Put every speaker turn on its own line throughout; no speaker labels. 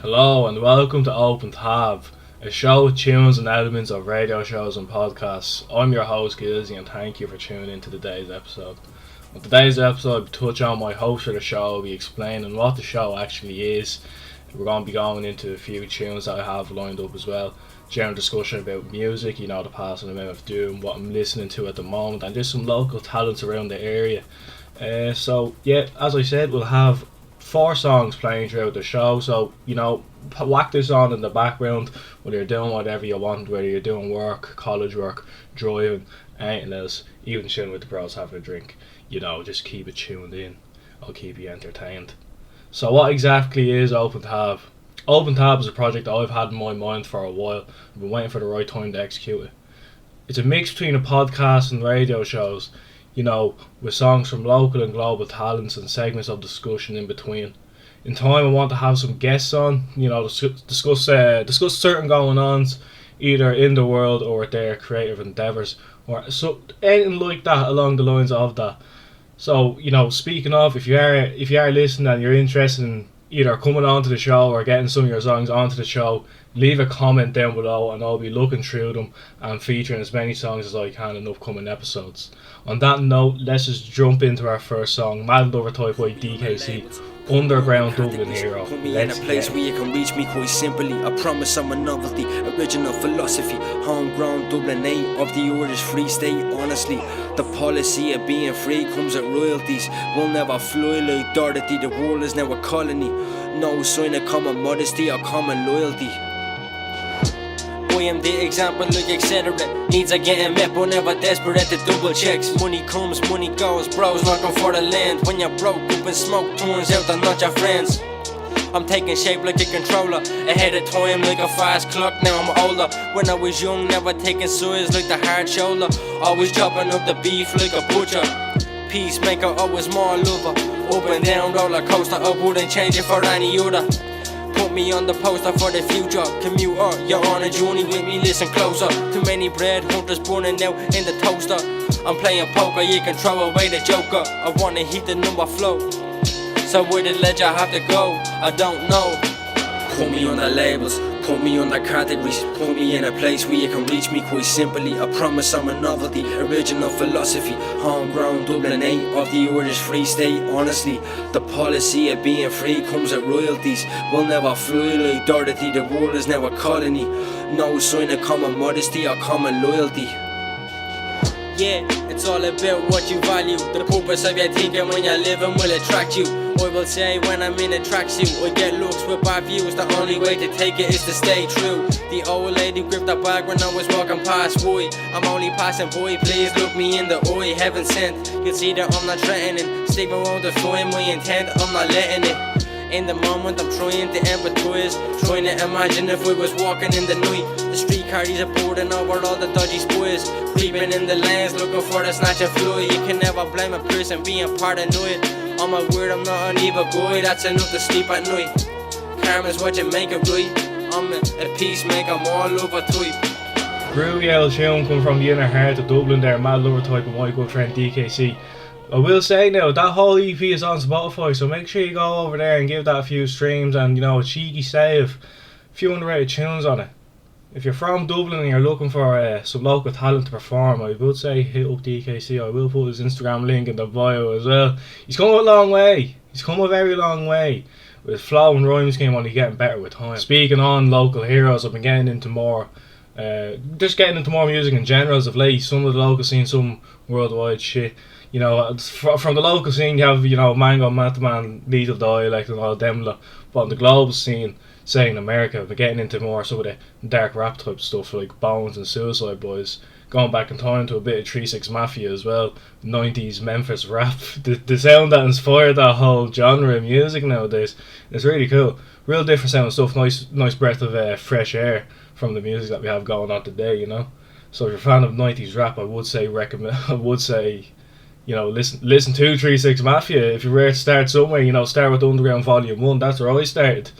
Hello and welcome to Open Tab, a show with tunes and elements of radio shows and podcasts. I'm your host Gilsy and thank you for tuning into today's episode. On today's episode, we touch on my host for the show, we'll be explaining what the show actually is. We're going to be going into a few tunes that I have lined up as well. General discussion about music, the past and the amount of doom, what I'm listening to at the moment, and just some local talents around the area. As I said, we'll have 4 songs playing throughout the show, so whack this on in the background whether you're doing whatever you want, whether you're doing work, college work, driving, anything else, even chilling with the bros having a drink. Just keep it tuned in. I'll keep you entertained. So what exactly is Open Tab? Open Tab is a project that I've had in my mind for a while. I've been waiting for the right time to execute it. It's a mix between a podcast and radio shows, with songs from local and global talents and segments of discussion in between. In time I want to have some guests on, discuss certain going-ons, either in the world or their creative endeavours, or anything like that along the lines of that. So, speaking of, if you are listening and you're interested in either coming onto the show or getting some of your songs onto the show, leave a comment down below and I'll be looking through them and featuring as many songs as I can in upcoming episodes. On that note, let's just jump into our first song, Maddened Type by DKC, Underground Dublin Hero.
Put me in a place where you can reach me quite simply. I promise I'm a novelty, original philosophy, homegrown Dublin, of the orders free state. Honestly, the policy of being free comes at royalties. We'll never fly like Dorothy, the world is now a colony. No sign of common modesty or common loyalty. I am the example, like etc. Needs are getting met, but never desperate at the double checks. Money comes, money goes, bros looking for the land. When you're broke up and smoke, turns out they're not your friends. I'm taking shape like a controller, ahead of time like a fast clock. Now I'm older. When I was young, never taking sides like the hard shoulder. Always chopping up the beef like a butcher. Peacemaker, always more lover. Up and down roller coaster, I wouldn't change it for any other. Put me on the poster for the future. Commuter, you're on a journey with me, listen closer. Too many bread hunters burning out in the toaster. I'm playing poker, you can throw away the joker. I wanna hit the number flow. So where the ledger have to go, I don't know. Put me on the labels, put me on the categories. Put me in a place where you can reach me quite simply. I promise I'm a novelty, original philosophy, homegrown Dublin, of the orders free state. Honestly, the policy of being free comes at royalties. We'll never fly like Dorothy, the world is now a colony. No sign of common modesty or common loyalty. Yeah, it's all about what you value. The purpose of your thinking when you're living will attract you. I will say when I'm in a tracksuit, I get looks with bad views. The only way to take it is to stay true. The old lady gripped the bag when I was walking past. Boy, I'm only passing boy, please look me in the eye. Heaven sent, you'll see that I'm not threatening. Stigma won't define my intent, I'm not letting it. In the moment I'm trying to empathize, trying to imagine if I was walking in the night. The street carries a burden over all the dodgy spoils, creeping in the lanes looking for the snatch of fluid. You can never blame a person being paranoid. I'm aware I'm not an evil boy, that's enough to sleep at night. Karma's what you make it right, I'm a peacemaker, more lover type.
Groovy old tune come from the inner heart of Dublin there, Mad Lover Type of my good friend DKC. I will say now, that whole EP is on Spotify, so make sure you go over there and give that a few streams and a cheeky save, a few underrated tunes on it. If you're from Dublin and you're looking for some local talent to perform, I would say hit up DKC. I will put his Instagram link in the bio as well. He's come a long way. He's come a very long way. With his flow and rhyme scheme only getting better with time. Speaking on local heroes, I've been getting into more music in general as of late. Some of the local scene, some worldwide shit. From the local scene you have, Mango, Matman, Lethal Dialect and all them lot. But on the global scene, say in America, I've been getting into more some of the dark rap type stuff like Bones and Suicide Boys. Going back in time to a bit of 3 6 Mafia as well. 90s Memphis rap. The sound that inspired that whole genre of music nowadays. It's really cool. Real different sound stuff. Nice breath of fresh air from the music that we have going on today, So if you're a fan of 90s rap, I would say listen to 3 6 Mafia. If you're ready to start somewhere, start with Underground Volume 1. That's where I started.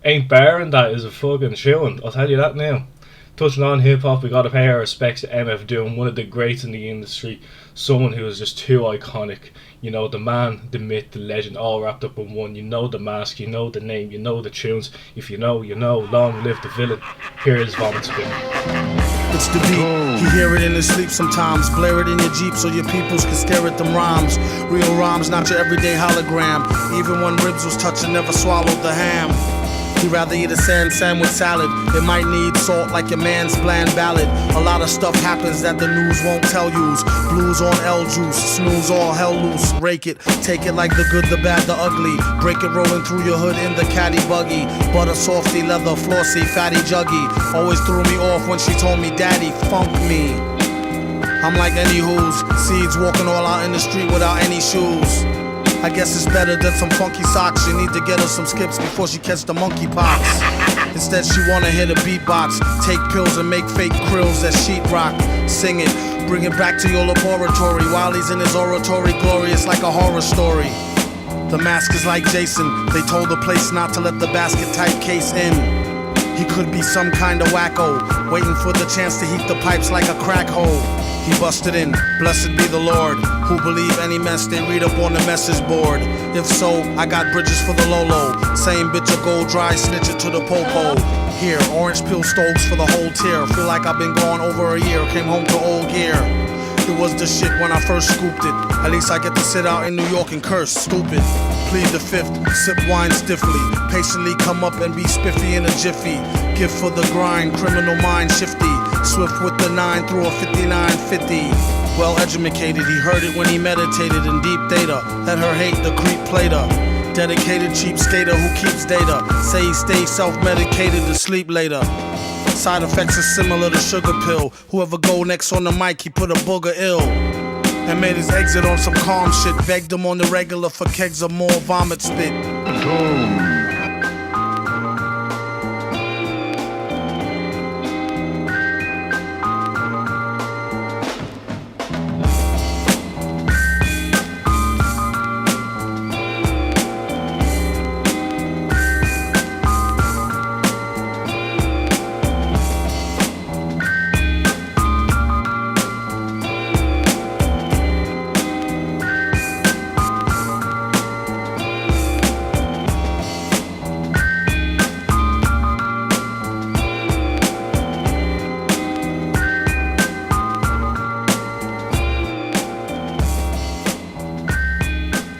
Ain't Barren, that is a fucking tune, I'll tell you that now. touching on hip hop, we gotta pay our respects to MF Doom, one of the greats in the industry, someone who is just too iconic. You know, the man, the myth, the legend, all wrapped up in one. You know the mask, you know the name, you know the tunes. If you know, you know. Long live the villain. Here is Vomit Spit.
It's the beat. You hear it in his sleep sometimes. Blare it in your Jeep so your peoples can stare at them rhymes. Real rhymes, not your everyday hologram. Even when ribs was touching, never swallowed the ham. He'd rather eat a sandwich salad. It might need salt like your man's bland ballad. A lot of stuff happens that the news won't tell yous. Blues on L juice, snooze all hell loose. Rake it, take it like the good, the bad, the ugly. Break it rolling through your hood in the caddy buggy. Butter softy, leather flossy, fatty juggy. Always threw me off when she told me daddy, funk me. I'm like any who's seeds walking all out in the street without any shoes. I guess it's better than some funky socks. You need to get her some skips before she catch the monkeypox. Instead she wanna hit a beatbox, take pills and make fake krills that sheetrock. Sing it, bring it back to your laboratory. While he's in his oratory, glorious like a horror story. The mask is like Jason, they told the place not to let the basket type case in. He could be some kind of wacko, waiting for the chance to heat the pipes like a crack hole. He busted in, blessed be the Lord. Who believe any mess they read up on the message board? If so, I got bridges for the Lolo. Same bitch a gold dry, snitch it to the popo. Here, orange peel stoves for the whole tier. Feel like I've been gone over a year, came home to old gear. It was the shit when I first scooped it. At least I get to sit out in New York and curse, stupid. Plead the fifth, sip wine stiffly. Patiently come up and be spiffy in a jiffy. Gift for the grind, criminal mind shifty. Swift with the 9 through a 5950. Well educated, he heard it when he meditated in deep data. Let her hate the creep played her. Dedicated cheap skater who keeps data. Say he stays self-medicated to sleep later. Side effects are similar to sugar pill. Whoever go next on the mic, he put a booger ill. And made his exit on some calm shit. Begged him on the regular for kegs of more vomit spit.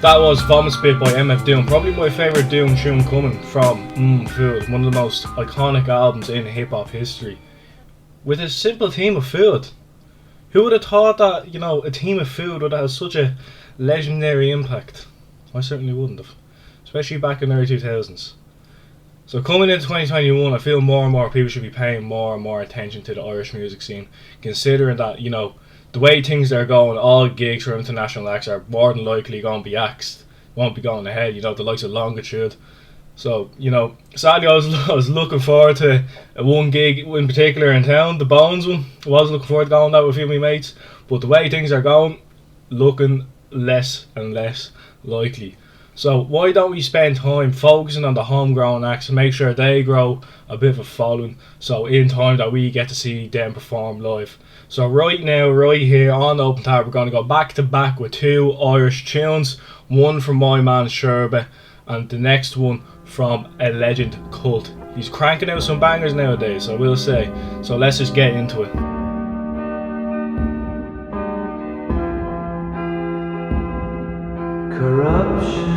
That was Vomit Spit by MF Doom, probably my favourite Doom tune coming from Food, one of the most iconic albums in hip hop history. With a simple theme of food. Who would have thought that, you know, a theme of food would have such a legendary impact? I certainly wouldn't have, especially back in the early 2000s. So coming into 2021, I feel more and more people should be paying more and more attention to the Irish music scene, considering that, you know, the way things are going, all gigs for international acts are more than likely going to be axed, won't be going ahead, you know, the likes of Longitude. So, you know, sadly I was looking forward to one gig in particular in town, the Bones one. I was looking forward to going that with a few of my mates, but the way things are going, looking less and less likely. So why don't we spend time focusing on the homegrown acts and make sure they grow a bit of a following, so in time that we get to see them perform live. So right now, right here on Open Tab, we're going to go back to back with two Irish tunes. One from my man Sherba and the next one from a legend Cult. He's cranking out some bangers nowadays, I will say. So let's just get into it.
Corruption,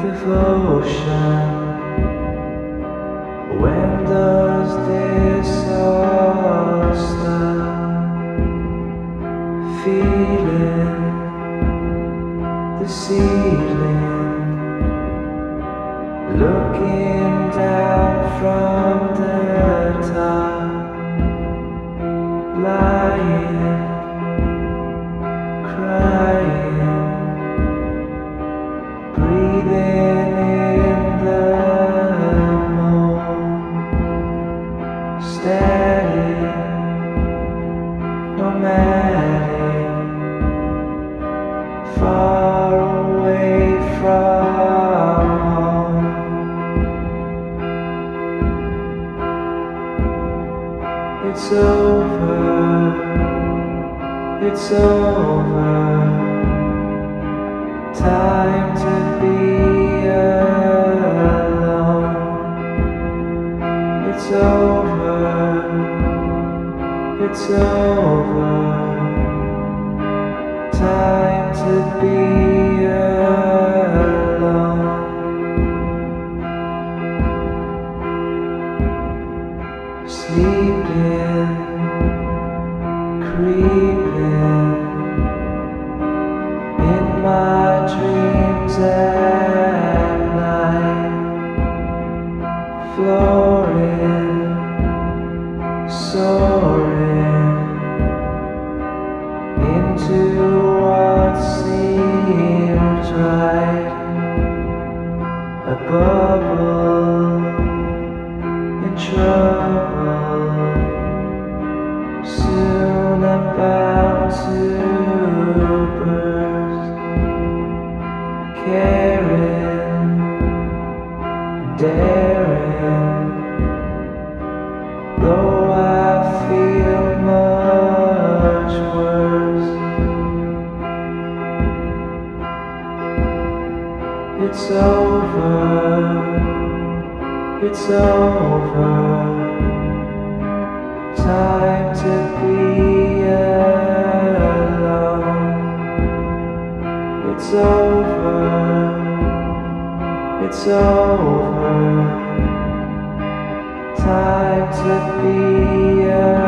devotion. When does this all stop? Feeling the ceiling, looking down from the top, lying, crying, breathing in the moon, static, nomadic, far away from home. It's over. It's over. Time to be alone. It's over. It's over. Time to be alone. Sleeping, creeping in my dreams at night, floating, soaring into what seems right. A bubble in trouble, soon about to burst. Caring, daring, though I feel much worse. It's over. It's over. Time to be alone. It's over. It's over. Time to be alone.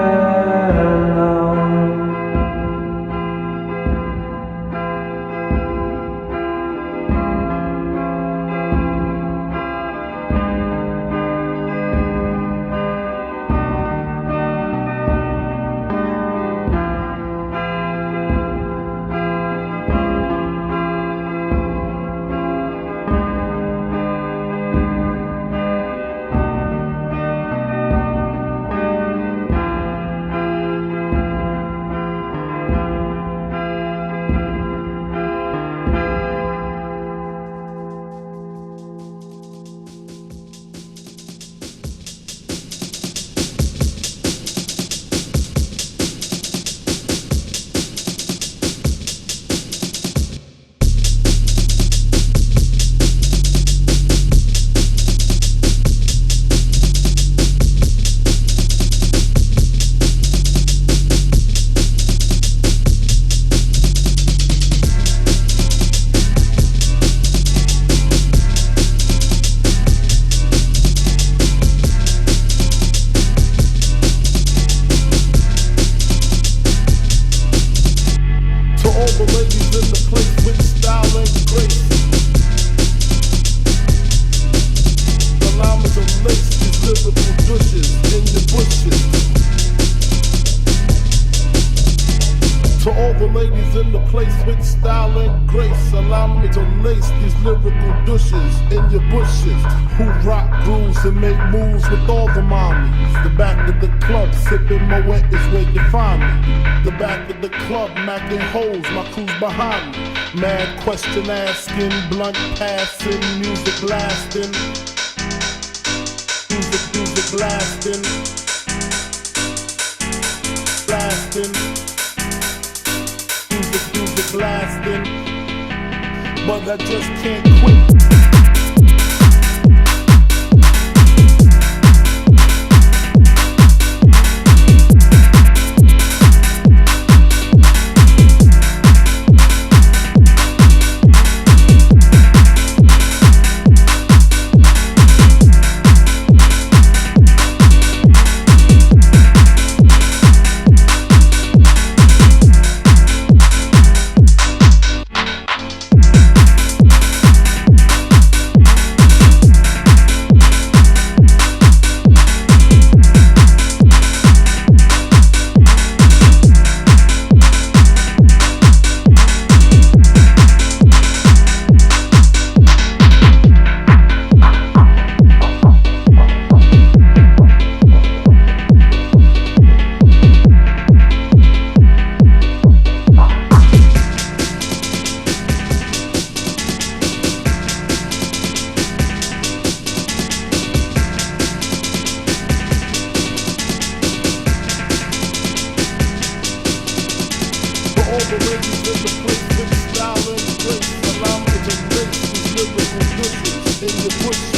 And make moves with all the mommies. The back of the club, sipping my wet is where you find me. The back of the club, macking holes, my crew's behind me. Mad question asking, blunt passing, music blasting. Music blasting. Blasting. Music blasting. But I just can't quit.
ladies in the place with style and grace. Allow me to lace these lyrical pushes in your pushes.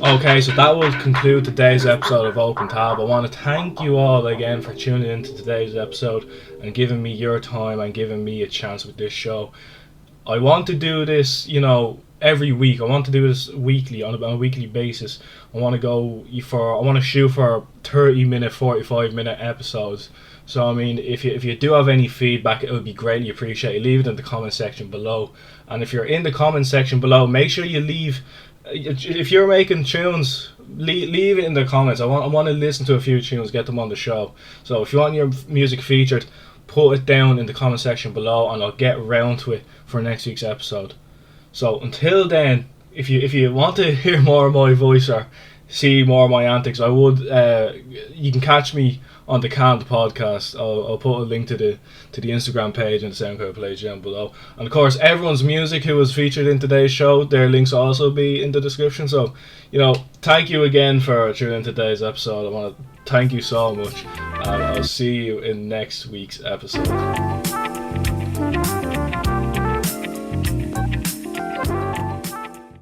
Okay, so that will conclude today's episode of Open Tab. I want to thank you all again for tuning into today's episode and giving me your time and giving me a chance with this show. I want to do this, every week. I want to do this weekly, on a weekly basis. I want to shoot for 30-minute, 45-minute episodes. So, I mean, if you do have any feedback, it would be greatly appreciated. Leave it in the comment section below. And if you're in the comment section below, make sure you leave. If you're making tunes, leave it in the comments. I want to listen to a few tunes, get them on the show. So if you want your music featured, put it down in the comment section below, and I'll get round to it for next week's episode. So until then, if you want to hear more of my voice or see more of my antics, you can catch me on the Canned podcast. I'll put a link to the Instagram page and the SoundCloud page down below. And of course, everyone's music who was featured in today's show, their links will also be in the description. So, thank you again for tuning in today's episode. I want to thank you so much, and I'll see you in next week's episode.